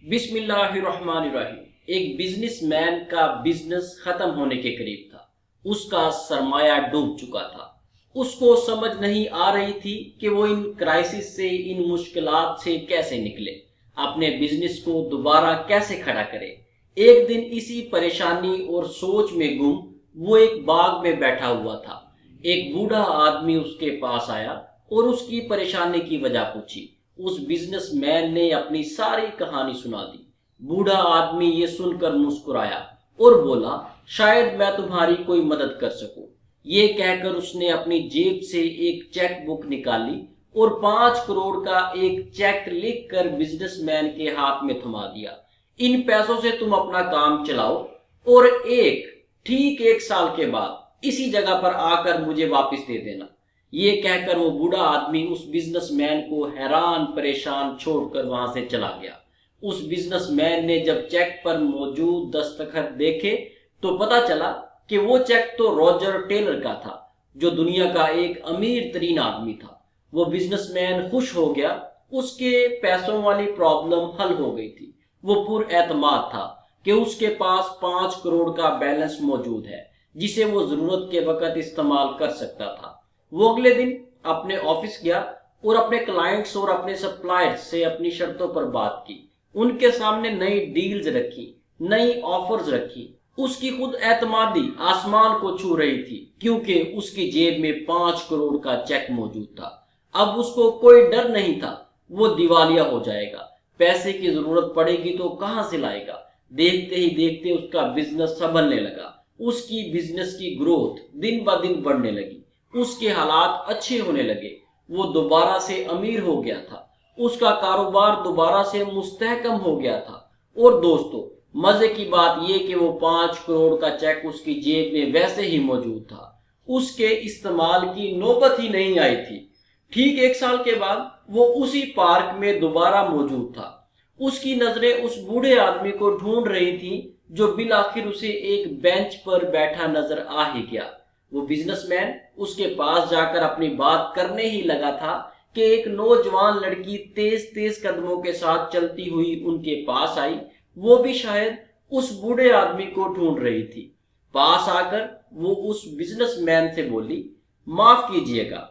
बिस्मिल्लाहिर्रहमानिर्रहीम। एक बिजनेसमैन का बिजनेस खत्म होने के करीब था। उसका सरमाया डूब चुका था। उसको समझ नहीं आ रही थी कि वो इन क्राइसिस से, इन मुश्किलात से कैसे निकले, अपने बिजनेस को दोबारा कैसे खड़ा करे। एक दिन इसी परेशानी और सोच में गुम वो एक बाग में बैठा हुआ था। एक बूढ़ा आदमी उसके पास आया और उसकी परेशानी की वजह पूछी। उस बिजनेसमैन ने अपनी सारी कहानी सुना दी। बूढ़ा आदमी ये सुनकर मुस्कुराया और बोला, शायद मैं तुम्हारी कोई मदद कर सकूं। ये कहकर उसने अपनी जेब से एक चेक बुक निकाली और 5 करोड़ का एक चेक लिखकर बिजनेसमैन के हाथ में थमा दिया। इन पैसों से तुम अपना काम चलाओ और ठीक एक साल के बाद इसी जगह पर आकर मुझे वापस दे देना। ये कहकर वो बूढ़ा आदमी उस बिजनेसमैन को हैरान परेशान छोड़कर वहां से चला गया। उस बिजनेसमैन ने जब चेक पर मौजूद दस्तखत देखे तो पता चला कि वो चेक तो रॉजर टेलर का था, जो दुनिया का एक अमीर तरीन आदमी था। वो बिजनेसमैन खुश हो गया। उसके पैसों वाली प्रॉब्लम हल हो गई थी। वो पुरएतमाद था कि उसके पास 5 करोड़ का बैलेंस मौजूद है, जिसे वो जरूरत के वक्त इस्तेमाल कर सकता था। वो अगले दिन अपने ऑफिस गया और अपने क्लाइंट्स और अपने सप्लायर्स से अपनी शर्तों पर बात की। उनके सामने नई डील्स रखी, नई ऑफर्स रखी। उसकी खुद एतमादी आसमान को छू रही थी, क्योंकि उसकी जेब में 5 करोड़ का चेक मौजूद था। अब उसको कोई डर नहीं था वो दिवालिया हो जाएगा। पैसे की जरूरत पड़ेगी तो कहां से लाएगा। देखते ही देखते उसका बिजनेस संभलने लगा। उसकी बिजनेस की ग्रोथ दिन ब दिन बढ़ने लगी। उसके हालात अच्छे होने लगे। वो दोबारा से अमीर हो गया था। उसका कारोबार दोबारा से मुस्तहकम हो गया था। और दोस्तों, मजे की बात यह कि वो 5 करोड़ का चेक उसकी जेब में वैसे ही मौजूद था। उसके इस्तेमाल की नौबत ही नहीं आई थी। ठीक एक साल के बाद वो उसी पार्क में दोबारा मौजूद था। उसकी नजरें उस बूढ़े आदमी को ढूंढ रही थी, जो बिल आखिर उसे एक बेंच पर बैठा नजर आ ही गया। वो बिजनेसमैन उसके पास जाकर अपनी बात करने ही लगा था कि एक नौजवान लड़की तेज तेज कदमों के साथ चलती हुई उनके पास आई। वो भी शायद उस बूढ़े आदमी को ढूंढ रही थी। पास आकर वो उस बिजनेसमैन से बोली, माफ कीजिएगा,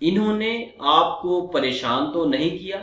इन्होंने आपको परेशान तो नहीं किया?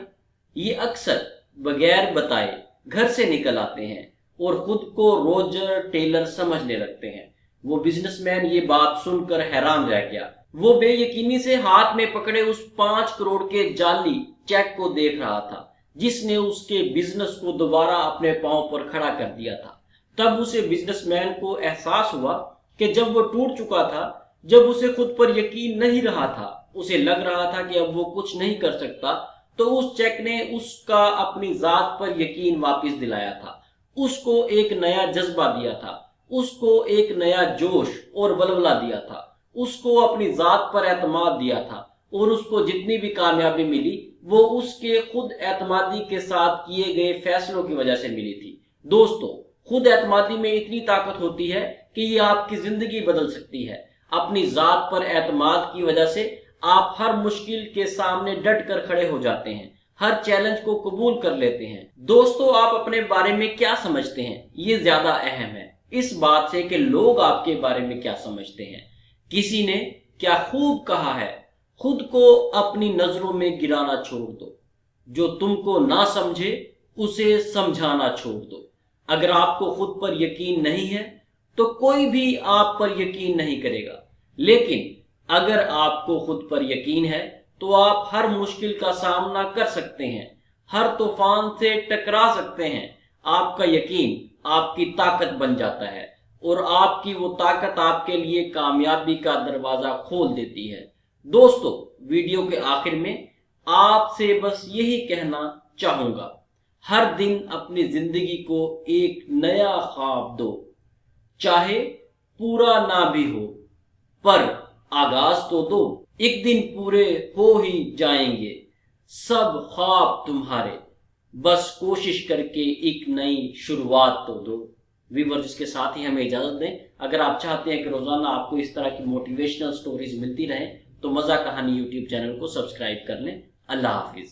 ये अक्सर बगैर बताए घर से निकल आते हैं और खुद को रोजर टेलर समझने लगते हैं। वो बिजनेसमैन ये बात सुनकर हैरान रह गया। वो बेयकीनी से हाथ में पकड़े उस 5 करोड़ के जाली चेक को देख रहा था, जिसने उसके बिजनेस को दोबारा अपने पांव पर खड़ा कर दिया था। तब उसे बिजनेसमैन को एहसास हुआ कि जब वो टूट चुका था, जब उसे खुद पर यकीन नहीं रहा था, उसे लग रहा था कि अब वो कुछ नहीं कर सकता, तो उस चेक ने उसका अपनी जात पर यकीन वापस दिलाया था। उसको एक नया जज्बा दिया था। उसको एक नया जोश और बलबला दिया था। उसको अपनी जात पर एतमाद दिया था। और उसको जितनी भी कामयाबी मिली वो उसके खुद एतमादी के साथ किए गए फैसलों की वजह से मिली थी। दोस्तों, खुद एतमादी में इतनी ताकत होती है कि ये आपकी जिंदगी बदल सकती है। अपनी जात पर एतमाद की वजह से आप हर मुश्किल के सामने डट कर खड़े हो जाते हैं, हर चैलेंज को कबूल कर लेते हैं। दोस्तों, आप अपने बारे में क्या समझते हैं, ये ज्यादा अहम है इस बात से कि लोग आपके बारे में क्या समझते हैं। किसी ने क्या खूब कहा है, खुद को अपनी नजरों में गिराना छोड़ दो। जो तुमको ना समझे उसे समझाना छोड़ दो। अगर आपको खुद पर यकीन नहीं है तो कोई भी आप पर यकीन नहीं करेगा। लेकिन अगर आपको खुद पर यकीन है तो आप हर मुश्किल का सामना कर सकते हैं, हर तूफान से टकरा सकते हैं। आपका यकीन आपकी ताकत बन जाता है और आपकी वो ताकत आपके लिए कामयाबी का दरवाजा खोल देती है। दोस्तों, वीडियो के आखिर में आपसे बस यही कहना चाहूंगा, हर दिन अपनी जिंदगी को एक नया ख्वाब दो। चाहे पूरा ना भी हो, पर आगाज तो दो। एक दिन पूरे हो ही जाएंगे सब ख्वाब तुम्हारे। बस कोशिश करके एक नई शुरुआत तो दो। व्यूअर्स, इसके साथ ही हमें इजाजत दें। अगर आप चाहते हैं कि रोजाना आपको इस तरह की मोटिवेशनल स्टोरीज मिलती रहें तो मजा कहानी यूट्यूब चैनल को सब्सक्राइब कर लें। अल्लाह हाफिज।